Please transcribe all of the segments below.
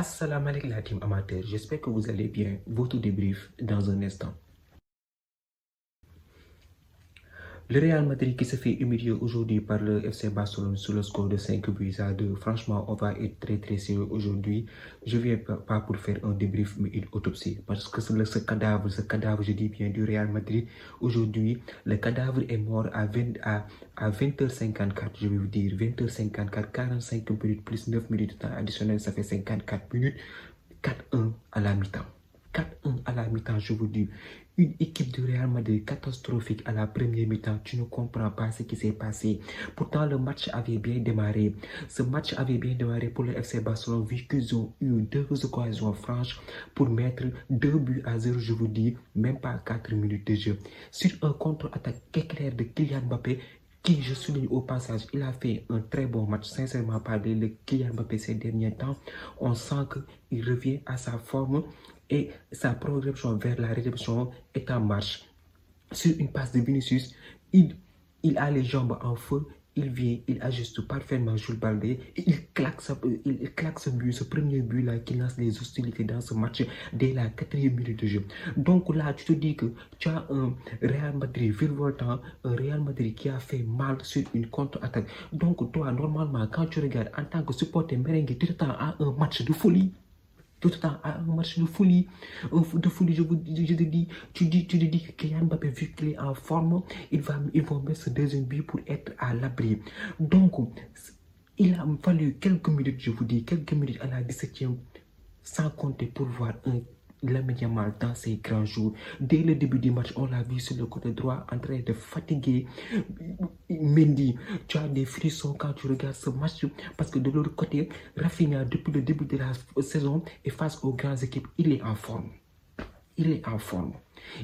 Assalamu alaikum la team amateur, j'espère que vous allez bien. Votre débrief dans un instant. Le Real Madrid qui se fait humilier aujourd'hui par le FC Barcelone sur le score de 5-2. Franchement, on va être très sérieux aujourd'hui. Je ne viens pas pour faire un débrief mais une autopsie. Parce que ce cadavre, je dis bien, du Real Madrid, aujourd'hui, le cadavre est mort à 20h54, je vais vous dire. 20h54, 45 minutes plus 9 minutes de temps additionnel, ça fait 54 minutes. 4-1 à la mi-temps. 4-1 à la mi-temps, je vous dis. Une équipe de Real Madrid catastrophique à la première mi-temps. Tu ne comprends pas ce qui s'est passé. Pourtant, le match avait bien démarré. Ce match avait bien démarré pour le FC Barcelone vu qu'ils ont eu 2 occasions franches pour mettre 2-0, je vous dis, même pas 4 minutes de jeu. Sur un contre-attaque éclair de Kylian Mbappé, qui, je souligne au passage, il a fait un très bon match. Sincèrement parlé, le Kylian Mbappé ces derniers temps, on sent qu'il revient à sa forme et sa progression vers la rédemption est en marche. Sur une passe de Vinicius, il a les jambes en feu, il vient, il ajuste parfaitement Jules Baldé et il claque ce but, ce premier but là qui lance les hostilités dans ce match dès la 4e minute de jeu. Donc là, tu te dis que tu as un Real Madrid virevoltant, un Real Madrid qui a fait mal sur une contre-attaque. Donc toi, normalement, quand tu regardes en tant que supporter merengue, tu t'attends à un match de folie. Tout le temps à un match de folie, je te dis, tu te dis que Kylian Mbappé, vu qu'il est en forme, ils vont mettre ce deuxième but pour être à l'abri. Donc, il a fallu quelques minutes, je vous dis, quelques minutes à la 17e, sans compter pour voir Lamine Yamal dans ses grands jours. Dès le début du match, on l'a vu sur le côté droit en train de fatiguer Mendy. Tu as des frissons quand tu regardes ce match parce que de l'autre côté, Rafinha, depuis le début de la saison et face aux grandes équipes, il est en forme. Il est en forme.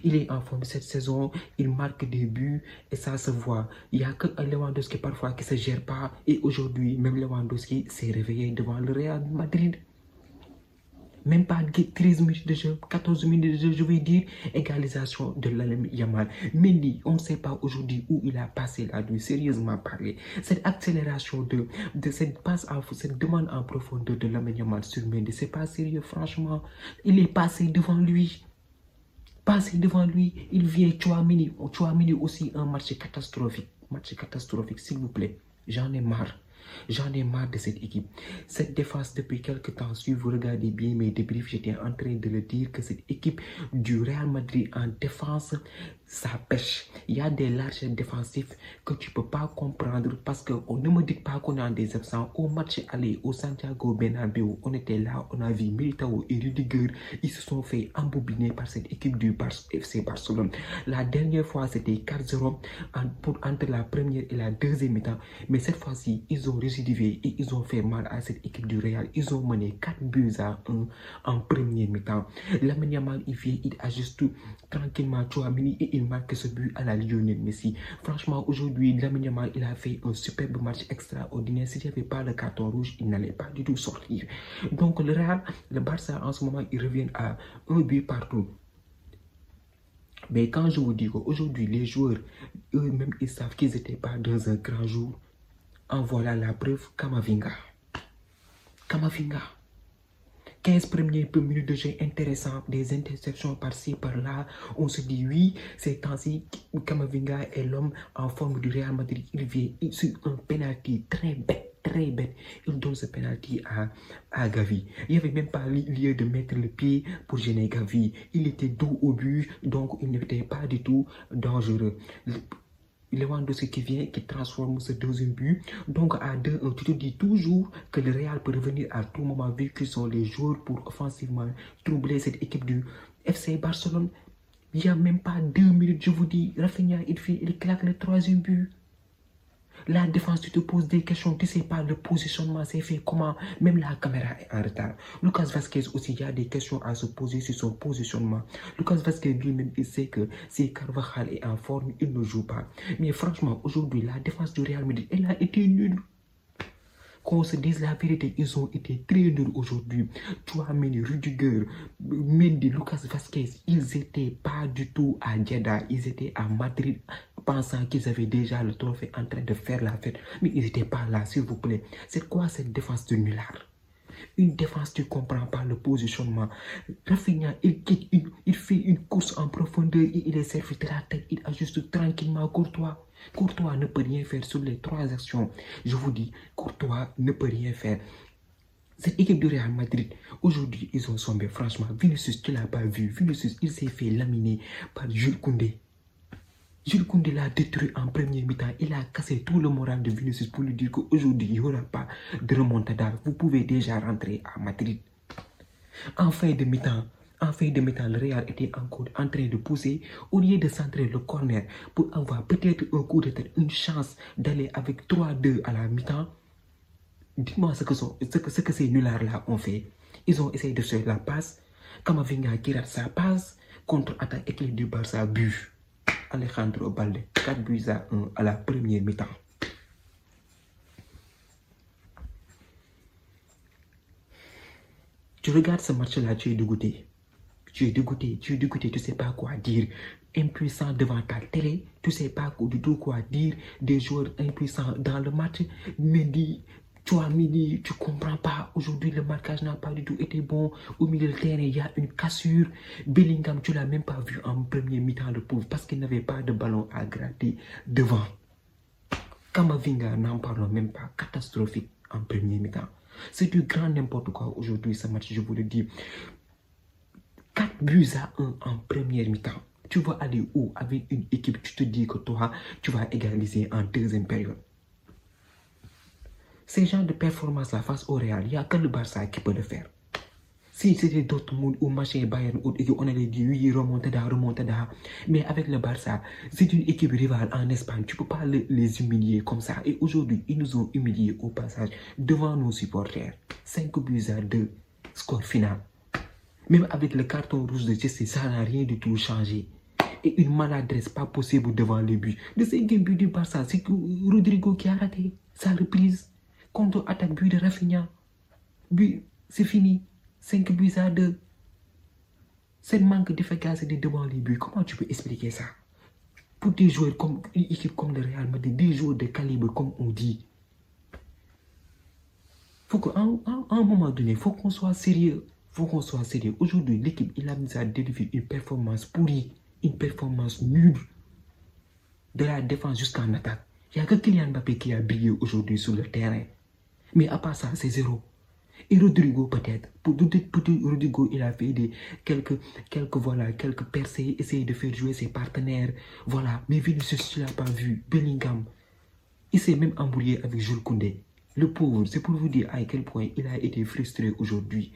Il est en forme cette saison, il marque des buts et ça se voit. Il n'y a que Lewandowski parfois qui ne se gère pas et aujourd'hui, même Lewandowski s'est réveillé devant le Real Madrid. Même pas 13 minutes de jeu, 14 minutes de jeu, je vais dire, égalisation de Lamine Yamal. Mendy, on ne sait pas aujourd'hui où il a passé la nuit, sérieusement parlé. Cette accélération de cette passe cette demande en profondeur de Lamine Yamal sur Mendy, c'est pas sérieux, franchement. Il est passé devant lui. Il vient Tchouaméni aussi un match catastrophique. S'il vous plaît. J'en ai marre. J'en ai marre de cette équipe. Cette défense, depuis quelques temps, si vous regardez bien mes débriefs, j'étais en train de le dire que cette équipe du Real Madrid en défense, ça pêche. Il y a des larges défensifs que tu ne peux pas comprendre parce qu'on ne me dit pas qu'on a des absents. Au match aller au Santiago Bernabéu, on était là, on a vu Militao et Rudiger. Ils se sont fait embobiner par cette équipe du FC Barcelone. La dernière fois, c'était 4-0 entre la première et la deuxième mi-temps. Mais cette fois-ci, ils ont récidivé et ils ont fait mal à cette équipe du Real. Ils ont mené 4-1 en première mi-temps. Lamine Yamal, il vient, il ajuste tout tranquillement Tchouaméni et il marque ce but à la Lionel Messi. Franchement, aujourd'hui, Lamine Yamal, il a fait un superbe match extraordinaire. S'il n'y avait pas le carton rouge, il n'allait pas du tout sortir. Donc le Real, le Barça, en ce moment, ils reviennent à un but partout. Mais quand je vous dis qu'aujourd'hui, les joueurs, eux-mêmes, ils savent qu'ils n'étaient pas dans un grand jour, en voilà la preuve, Camavinga. 15 premières minutes de jeu intéressant, des interceptions par-ci, par-là. On se dit oui, ces temps-ci, Camavinga est l'homme en forme du Real Madrid. Il vient sur un penalty très bête. Il donne ce penalty à Gavi. Il n'y avait même pas lieu de mettre le pied pour gêner Gavi. Il était dos au but, donc il n'était pas du tout dangereux. Lewandowski qui vient, qui transforme ce deuxième but. Donc à 2-1, tu te dis toujours que le Real peut revenir à tout moment vu qu'ils sont les joueurs pour offensivement troubler cette équipe du FC Barcelone. Il n'y a même pas 2 minutes, je vous dis, Rafinha, il claque le 3e but. La défense, tu te poses des questions, tu ne sais pas le positionnement, c'est fait comment, même la caméra est en retard. Lucas Vazquez aussi, il y a des questions à se poser sur son positionnement. Lucas Vazquez lui-même, il sait que si Carvajal est en forme, il ne joue pas. Mais franchement, aujourd'hui, la défense du Real Madrid, elle a été nulle. Qu'on se dise la vérité, ils ont été très nuls aujourd'hui. Tchouaméni, Rudiger, Mendy, Lucas Vazquez, ils n'étaient pas du tout à Jeddah, ils étaient à Madrid pensant qu'ils avaient déjà le trophée en train de faire la fête. Mais ils n'étaient pas là, s'il vous plaît. C'est quoi cette défense de nullard? Une défense, tu ne comprends pas le positionnement. Rafinha, il fait une course en profondeur et il est servi de la tête. Il ajuste tranquillement Courtois. Courtois ne peut rien faire sur les 3 actions. Je vous dis, Courtois ne peut rien faire. Cette équipe du Real Madrid, aujourd'hui, ils ont sombé. Franchement, Vinicius, tu ne l'as pas vu. Vinicius, il s'est fait laminer par Jules Koundé. Jules Koundé l'a détruit en premier mi-temps. Il a cassé tout le moral de Vinicius pour lui dire qu'aujourd'hui, il n'y aura pas de remontada. Vous pouvez déjà rentrer à Madrid. En fin de mi-temps, le Real était encore en train de pousser au lieu de centrer le corner pour avoir peut-être un coup de tête, une chance d'aller avec 3-2 à la mi-temps. Dis-moi ce que ces nullards-là ont fait. Ils ont essayé de faire la passe. Camavinga qui rate sa passe. Contre-attaque éclair du Barça, but. Alejandro Balde, 4-1 à la première mi-temps. Tu regardes ce match-là, tu es dégoûté. Tu ne sais pas quoi dire. Impuissant devant ta télé, tu ne sais pas du tout quoi dire. Des joueurs impuissants dans le match. Mendy, tu ne comprends pas. Aujourd'hui, le marquage n'a pas du tout été bon. Au milieu de terrain, il y a une cassure. Bellingham, tu ne l'as même pas vu en premier mi-temps, le pauvre, parce qu'il n'avait pas de ballon à gratter devant. Camavinga, n'en parlons même pas. Catastrophique en premier mi-temps. C'est du grand n'importe quoi aujourd'hui, ce match, je vous le dis. 4-1 en première mi-temps. Tu vas aller où avec une équipe? Tu te dis que toi, tu vas égaliser en deuxième période. Ces genres de performance-là face au Real, il n'y a que le Barça qui peut le faire. Si c'était d'autres mondes ou machin Bayern, on allait dire oui, remontada. Mais avec le Barça, c'est une équipe rivale en Espagne. Tu ne peux pas les humilier comme ça. Et aujourd'hui, ils nous ont humiliés au passage devant nos supporters. 5-2, score final. Même avec le carton rouge de Chelsea, ça n'a rien du tout changé. Et une maladresse pas possible devant le but. Le 5e but du Barça, c'est Rodrigo qui a raté sa reprise. Contre-attaque, but de Rafinha. But, c'est fini. 5-2. C'est le manque d'efficacité devant les buts. Comment tu peux expliquer ça? Pour des joueurs comme une équipe comme le Real Madrid, des joueurs de calibre comme on dit. Faut qu'à un moment donné, il faut qu'on soit sérieux. Aujourd'hui, l'équipe, il a mis à délivrer une performance pourrie, une performance nulle. De la défense jusqu'en attaque. Il n'y a que Kylian Mbappé qui a brillé aujourd'hui sur le terrain. Mais à part ça, c'est zéro. Et Rodrigo peut-être. Pour Rodrigo, il a fait quelques percées, essayer de faire jouer ses partenaires. Voilà. Mais Vinicius, tu ne l'as pas vu. Bellingham. Il s'est même embrouillé avec Jules Koundé. Le pauvre, c'est pour vous dire à quel point il a été frustré aujourd'hui.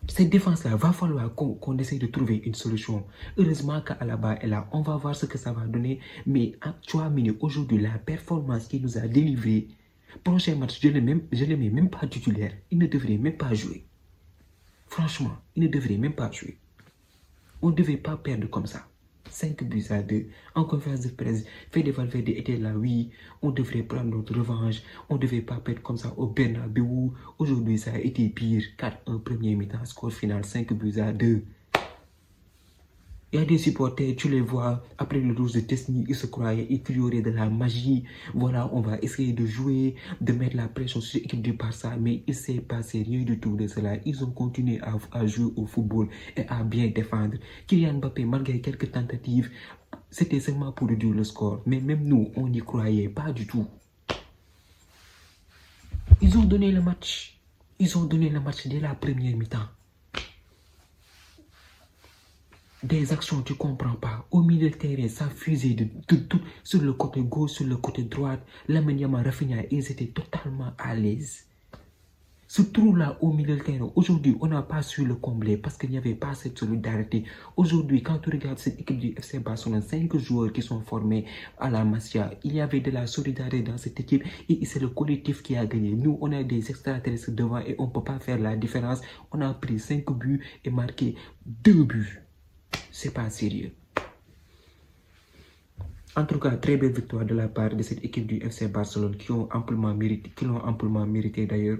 Cette défense-là, va falloir qu'on essaye de trouver une solution. Heureusement qu'Alaba est là. On va voir ce que ça va donner. Mais tu as mis aujourd'hui la performance qu'il nous a délivrée. Prochain match, je ne le mets même pas titulaire. Il ne devrait même pas jouer. Franchement, il ne devrait même pas jouer. On ne devait pas perdre comme ça. 5-2. En conférence de presse, Fede Valverde était là, oui, on devrait prendre notre revanche. On ne devait pas perdre comme ça au Bernabéu. Aujourd'hui, ça a été pire. 4-1 premier mi-temps, score final 5-2. Il y a des supporters, tu les vois, après le rouge de Tesny, ils se croyaient, ils criaient de la magie. Voilà, on va essayer de jouer, de mettre la pression sur l'équipe du Barça, mais il ne s'est passé rien du tout de cela. Ils ont continué à jouer au football et à bien défendre. Kylian Mbappé, malgré quelques tentatives, c'était seulement pour réduire le score. Mais même nous, on n'y croyait pas du tout. Ils ont donné le match. Dès la première mi-temps. Des actions, tu ne comprends pas. Au milieu de terrain, ça fusait de tout. Sur le côté gauche, sur le côté droit, Lamine Yamal, Rafinha, ils étaient totalement à l'aise. Ce trou-là au milieu de terrain, aujourd'hui, on n'a pas su le combler parce qu'il n'y avait pas cette solidarité. Aujourd'hui, quand tu regardes cette équipe du FC Barcelone, 5 joueurs qui sont formés à la Masia, il y avait de la solidarité dans cette équipe et c'est le collectif qui a gagné. Nous, on a des extraterrestres devant et on ne peut pas faire la différence. On a pris 5 buts et marqué 2 buts. C'est pas sérieux. En tout cas, très belle victoire de la part de cette équipe du FC Barcelone qui l'ont amplement mérité d'ailleurs.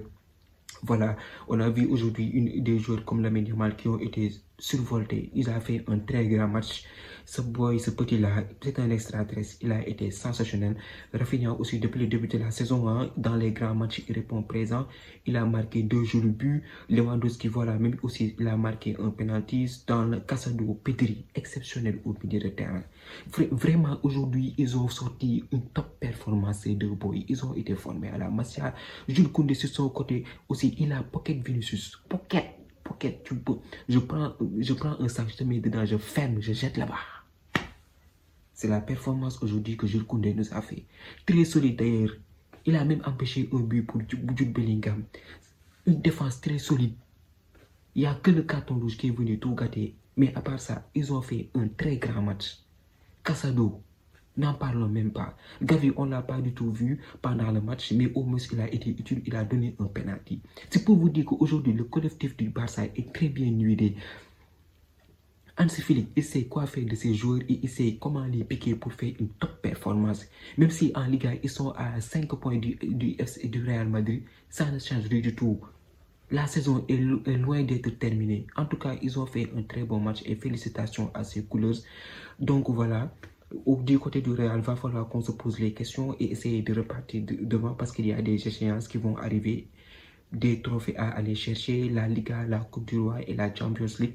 Voilà, on a vu aujourd'hui des joueurs comme Lamine Yamal qui ont été survolté. Il a fait un très grand match. Ce boy, ce petit-là, c'est un extraterrestre. Il a été sensationnel. Rafinha aussi, depuis le début de la saison 1, dans les grands matchs, il répond présent. Il a marqué 2 jolis buts. Lewandowski, voilà, même aussi, il a marqué un penalty. Dans le Casado, Pedri, exceptionnel au milieu de terrain. Vraiment, aujourd'hui, ils ont sorti une top performance, ces deux boys. Ils ont été formés à la Masia. Jules Koundé, sur son côté, aussi, il a Pocket Vinicius. Pocket, tu peux. Je prends un sac, je te mets dedans, je ferme, je jette là-bas. C'est la performance aujourd'hui que Jules Koundé nous a fait. Très solide d'ailleurs. Il a même empêché un but pour Jude Bellingham. Une défense très solide. Il n'y a que le carton rouge qui est venu tout gâter. Mais à part ça, ils ont fait un très grand match. Casado, n'en parlons même pas. Gavi, on ne l'a pas du tout vu pendant le match, mais au moins il a été utile, il a donné un penalty. C'est pour vous dire qu'aujourd'hui, le collectif du Barça est très bien huilé. Hansi Flick, il sait quoi faire de ses joueurs et il sait comment les piquer pour faire une top performance. Même si en Liga, ils sont à 5 points du Real Madrid, ça ne change rien du tout. La saison est loin d'être terminée. En tout cas, ils ont fait un très bon match et félicitations à ces couleurs. Donc voilà, du côté du Real, il va falloir qu'on se pose les questions et essayer de repartir devant parce qu'il y a des échéances qui vont arriver, des trophées à aller chercher, la Liga, la Coupe du Roi et la Champions League.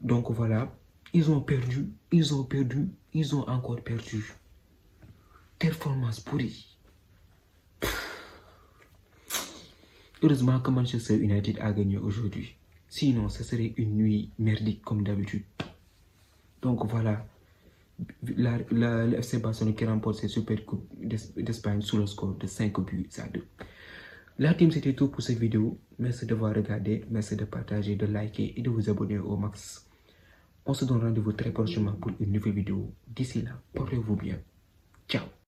Donc voilà, ils ont perdu, ils ont encore perdu. Performance pourrie. Heureusement que Manchester United a gagné aujourd'hui. Sinon, ce serait une nuit merdique comme d'habitude. Donc voilà, le FC Barcelone qui remporte cette Super Coupe d'Espagne sous le score de 5 buts à 2. La team, c'était tout pour cette vidéo. Merci d'avoir regardé, merci de partager, de liker et de vous abonner au max. On se donne rendez-vous très prochainement pour une nouvelle vidéo. D'ici là, portez-vous bien. Ciao.